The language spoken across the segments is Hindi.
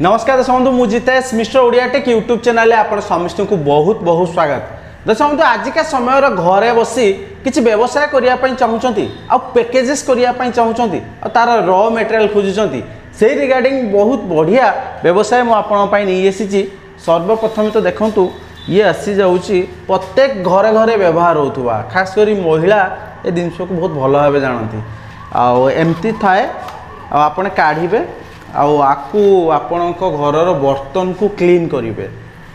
नमस्कार दर्शक बंधु मु Jitesh mister Odia take YouTube channel आप समस्त को बहुत बहुत स्वागत। दर्शक बंधु आजिका समय घरे बसी किसी व्यवसाय करने चाहूँगी आ पैकेजेस करने चाहूँगी तार र मटेरियल खोजुंट से रिगार्डिंग बहुत बढ़िया व्यवसाय मुझे नहीं आसी। सर्वप्रथम तो देखूँ ये आसी जाऊँगी प्रत्येक घरे घरे व्यवहार होता खासकर महिला ये जिनस को बहुत भल भाव जानती आमती थाए आपने काढ़े आकु आपण घर बर्तन को क्लीन करेंगे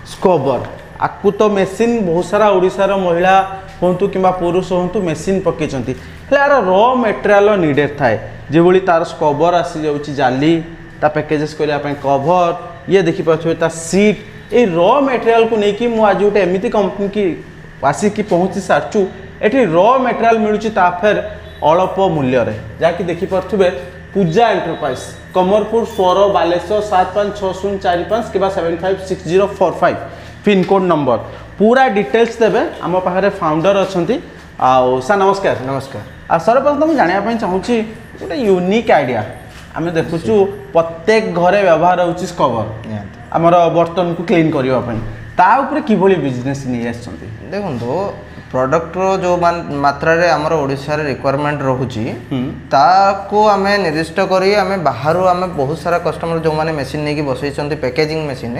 स्क्रबर आकु तो मेसीन बहुत सारा ओडिशार महिला हूँ कि पुरुष हूँ मेसीन पकई यार र मटेरियल नीडेड थाए जो तार स्क्रबर आसी जाऊँगी जाली ता पैकेजेस करने कवर ये देखिपे ता सीट ये र मटेरियल को लेकिन मुझे आज गोटे एमती कंपनी की आसिक पहुँची सारचु ये र मटेरियल मिलूँ फेर अल्प मूल्य जहाँकि देखिपे पूजा एंटरप्राइज कमरपुर स्वर बालेश्वर 756045 कि 756045 पिनकोड नंबर पूरा डिटेल्स देवे आम पाखे फाउंडर अच्छा सर नमस्कार। नमस्कार सर्वप्रथम जानापी चाहूँगी गोटे यूनिक आइडिया आम देखुचु प्रत्येक घरे व्यवहार होची स्क्रबर आमर बर्तन को क्लीन करने किभली बिजनेस नहीं आसछंती देखो प्रोडक्ट जो मात्रा रे हमर ओडिसा रे रिक्वायरमेंट रहूची ताको आमे निर्दिष्ट करी आमे बाहरु आमे बहुत सारा कस्टमर जो माने मशीन नेकी बसैछंती पैकेजिंग मशीन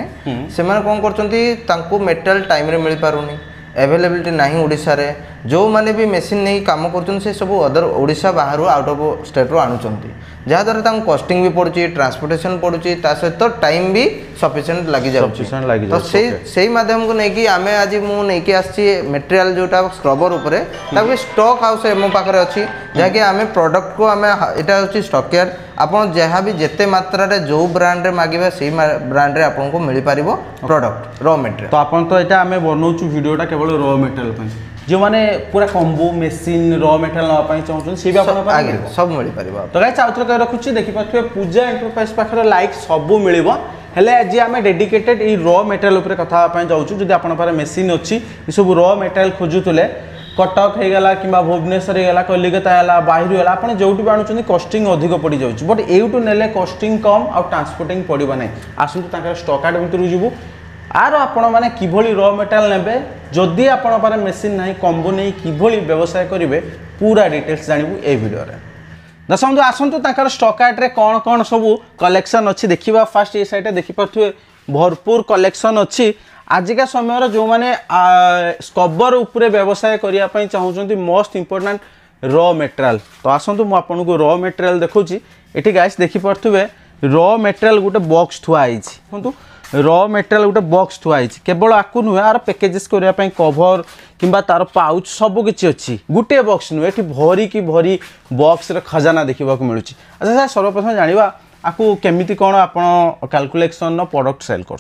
से माने कोन करछंती तांको मेटल टाइम रे मिल पारुनी अवेलेबिलिटी नहीं ओडिसा रे जो माने भी मशीन नहीं काम करछन से सब अदर ओडिसा बाहरु आउट ऑफ स्टेट रो आनुचंती जहाँ द्वारा तांको कॉस्टिंग भी पड़ुची ट्रांसपोर्टेशन पड़ुची ता सहित टाइम भी सफिशिएंट लागि जाउची तो सेही माध्यम को नेकी आमे आज मु नेकी आछि मटेरियल जोटा स्क्रबर उपरे ताको स्टॉक हाउस मो पाखरे अछि जाके आमे प्रोडक्ट को आमे एटा होची स्टॉक केयर आपन जहाँ भी जेते मात्रा रे जो ब्रांड रे मागिबा सेही ब्रांड रे आपन को मिल पारिबो प्रोडक्ट रॉ मटेरियल तो आपन तो एटा आमे बनौचु वीडियोटा केवल रॉ मटेरियल पय जो माने पूरा कॉम्बो मशीन रॉ मटेरियल नपाई चाहूँ सी भी आप आगे सब मिल पार तो गाइस आउथर कह रखुची देखिपे पूजा एंटरप्राइज पाखरे लाइक सबू मिलिबो हेले आज आम डेडिकेटेड ई रॉ मटेरियल उपर कथा जाऊँ जदि आपन पारे मशीन अच्छी सब रॉ मटेरियल खोजुले कटक होगला कि भुवनेश्वर होगला कलिकता है बाहर होगा आप जो भी आणुच्च कस्टिंग अधिक पड़ जाऊँ बट एवटू ने कस्टिंग कम आ ट्रांसपोर्टिंग पड़ो ना आसतु स्टॉक यार्ड भितर जीवु आर आपण मैंने किभली र मटेरियल नेबे जदि आपण पारे मशीन नहीं कम्बो नहीं किभली व्यवसाय करेंगे पूरा डिटेल्स जानबू ए वीडियो रे दर्शक बंधु आसतु ताकर स्टॉक यार्ड रे कौन कौन सब कलेक्शन अच्छी देखा फास्ट ये साइड देखिपे भरपूर कलेक्शन अच्छी आजिका समय जो मैंने स्क्रबर उपरे व्यवसाय करने चाहूँगी मोस्ट इंपोर्टेंट र मटेरियल तो आसतु मुझे र मटेरियल देखुची ये गाइस देखिपे र मटेरियल गोटे बॉक्स थुआई देखो र मटेरियल गोटे बॉक्स थुआई केवल आकु नुहे आर पैकेजेस करने कवर कि तार पाउच सबकि अच्छी गोटे बॉक्स नुहे ये भरी कि भरी बॉक्स खजाना देखा मिलूँ। अच्छा सर सर्वप्रथम जाना आपको केमिति कौन आप कैलकुलेशन प्रोडक्ट सेल कर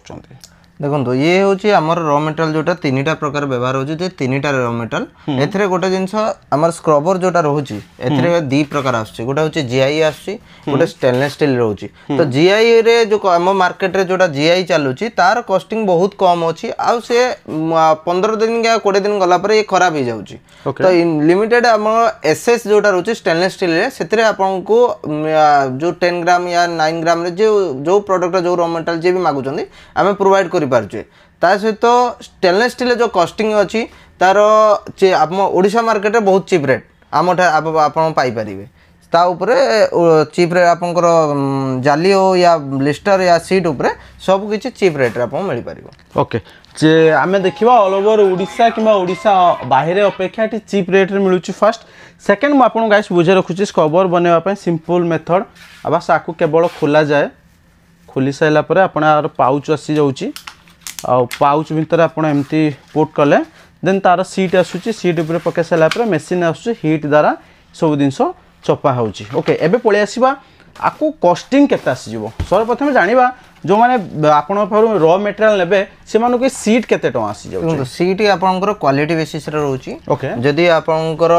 देखो ये हूँ आमर र मटेरियल जोटा तीन प्रकार व्यवहार होती तीन टा र मटेरियल एथरे गोटे जिनस आमर स्क्रबर जोटा रोचे एथरे दी प्रकार आसुची गोटे हूँ जीआई आसुची गोटे स्टेनलेस स्टील रोचे तो जीआई रे जो आम मार्केट रे जोटा जीआई चलुची तार कॉस्टिंग बहुत कम अच्छी आउ से 15 दिन या 20 दिन गला पर ये खराब हो जाउची तो लिमिटेड आम एसएस जोटा रोचे स्टेनलेस स्टील रे सेतरे आपनको जो 10 ग्राम या 9 ग्राम रे जो प्रोडक्ट जो र मटेरियल जे भी मागुचंदी आमे प्रोवाइड कर पार्चे ता सहित स्टेनलेस स्टील जो कॉस्टिंग अच्छी तार आम ओडिशा मार्केट रे बहुत चीप रेट आम आप पाइपर ता उपरे चीप रे आपंकर जाली हो या ब्लिस्टर या सीट उपरे सब किछि चीप रेट रे आप मिल पारिबो। ओके जे आमे देखिबा ऑल ओवर ओडिशा किबा ओडिशा बाहर अपेक्षा चीप रेट रे मिलुची फर्स्ट सेकंड मु आपन गाइस बुझे रखुची स्क्रबर बनेवा पय सिंपल मेथड अब साकू केवल खोला जाए खोली साइला परे आपण आर पाउच आसी जाउची आ पाउच भितर आपण एमती पुट कले देन तार सीट आसुची सीट ऊपर पके साइला परे मशीन आसुची हीट द्वारा सब जिनस चपा होची। ओके एबे पळे आसीबा आपको कॉस्टिंग केते आसी जीवो सर्वप्रथम जानिबा जो माने आपण पाखरु र मटेरियल नेबे से मानु के सीट केते टका आसी जाउ सीट आपनकर क्वालिटी बेसिस रे रहउची ओके जदी आपनकर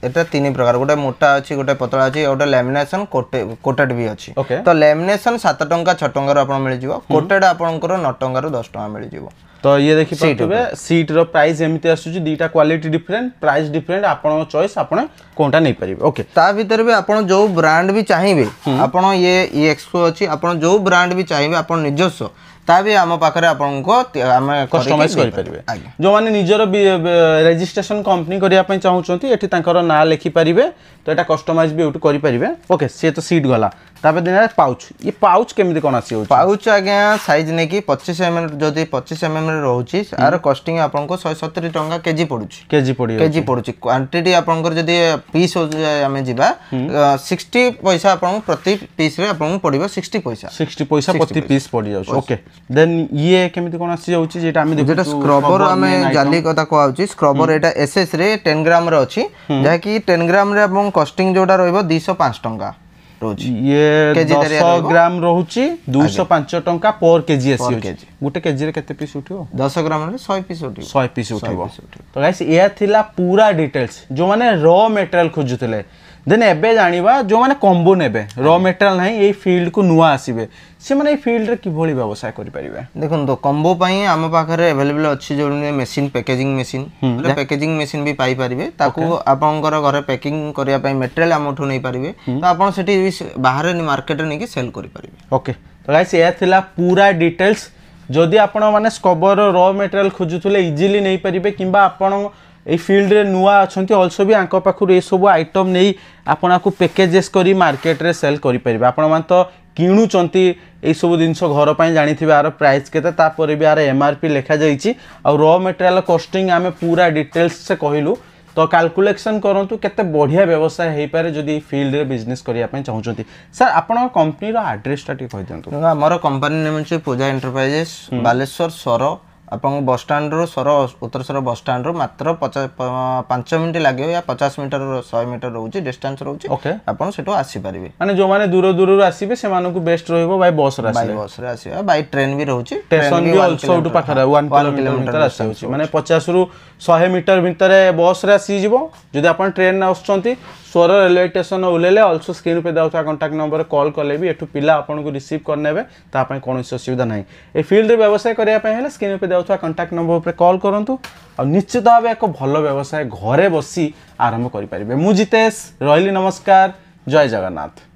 एटा तीन प्रकार गोटे मोटा अछि गोटे पतला अछि गोटे लैमिनेशन कोटेड भी अछि तो लैमिनेशन 7 टंका 6 टंका रो आपण मिल जिवो कोटेड आपनकर 9 टंका रो 10 टंका मिल जिवो तो ये देखि पाथबे सीट रो प्राइस एमिति आसुची दीटा क्वालिटी डिफरेंट प्राइस डिफरेंट आपण चॉइस आपण कोनटा नै परिबे ओके ता भीतर भी आपण जो ब्रांड भी चाहिबे आपण ये एक्सपो अछि आपण जो ब्रांड भी चाहिबे आपण निजस्व ता भी हम पाखरे आपण को हम कस्टमाइज करि परिबे जो माने निजरो रजिस्ट्रेशन कंपनी करिया पय चाहउचंती एठी तांकर ना लिखि परिबे तो एटा कस्टमाइज भी उठ करि परिबे ओके से तो सीट गला तापे दिन पाउच ये पाउच केमिति कोन आसी पाउच आज्ञा साइज ने कि 25 mm जदि 25 mm रे रहउची आर कॉस्टिंग आपन को 170 टंका केजी पडुची केजी पडुची क्वांटिटी आपन को जदि पीस हो जाय हमें जिबा 60 पैसा आपन प्रति पीस रे आपन पडिबो 60 पैसा प्रति पीस पडी जाउची ओके देन ये केमिति कोन आसी जाउची जेटा हमें देखु जेटा स्क्रबर हमें जाली कथा कहउची स्क्रबर एटा एसएस रे 10 ग्राम रे अछि जा कि 10 ग्राम रे आपन कॉस्टिंग जोटा रहइबो 205 टंका ये 10 ग्राम रहउची 205 टंका पर केजी एसी गुटे केजी रे केते पीस उठियो 10 ग्राम रे 100 पीस उठियो 100 पीस उठियो तो गाइस ये थिला पूरा डिटेल्स जो माने रॉ मटेरियल खोजुतले देन एबे जानिबा जो माने कॉम्बो नेबे रॉ मटेरियल नाही ए फील्ड को नुआ आसीबे से माने ए फील्ड रे कि भली व्यवसाय करि परिबे देखन तो कॉम्बो पई हम पाखरे अवेलेबल अछि जो machine packaging machine packaging machine भी पाई परिबे ताकू आपनकर घरे पैकिंग करिया पई मटेरियल हमठो नै परिबे तो आपन सेठी बाहर मार्केट नै कि सेल करि परिबे ओके तो गाइस ये थिला पूरा डिटेल्स जदि आपण माने स्कबर रॉ मटेरियल खोजुतले इजीली नै परिबे किबा आपण ए फील्ड रे नुआ अछंती आल्सो भी आंको पाखुर ए सब आइटम नै आपना को पैकेजेस करी मार्केट रे सेल करि परिबे आपण मान तो किणुचंती ए सब जिंस घर पय जानिथिबे आर प्राइस केते ता परे भी आर एमआरपी लिखा जाईची आ रॉ मटेरियल कॉस्टिंग आमे पूरा डिटेल्स से कहिलु तो कैलकुलेशन करंतु केते बढ़िया व्यवसाय हे पारे जदी फील्ड रे बिजनेस करिया पय चाहउचंती सर आपण कंपनी रो एड्रेस टा टी कहि दियंतु हमर कंपनी नेम छै पूजा एंटरप्राइजेस बालेश्वर सर अपन बस स्टैंड रो सर उत्तर सर बस स्टैंड रो मात्र 5 मिनिट लागे या 50 मीटर 100 मीटर रहउची डिस्टेंस रहउची ओके अपन सेटो आसी परिबे माने जो माने दूर दूर रो आसीबे से मानु को बेस्ट रहइबो बाय बस रे आसीबे बाय ट्रेन भी रहउची स्टेशन भी ऑल्सो टू पाखरा 1 किलोमीटर आसीउची माने 50 रु 100 मीटर भितरे बस रे आसी जिवो जदी अपन ट्रेन आछंती सोर रेलवे स्टेशन उलेले ऑल्सो स्क्रीन पे दाउता कांटेक्ट नंबर कॉल करले भी एठु पिला आपन को रिसीव करनेबे ता पय कोनोसी असुविधा नाही ए फील्ड रे व्यवसाय करिया पय हेले स्क्रीन पे दाउता कांटेक्ट नंबर पे कॉल करंतु और निश्चित भाबे एक भलो व्यवसाय घरे बसी आरंभ करि परिबे मु जितेश रहली नमस्कार जय जगन्नाथ।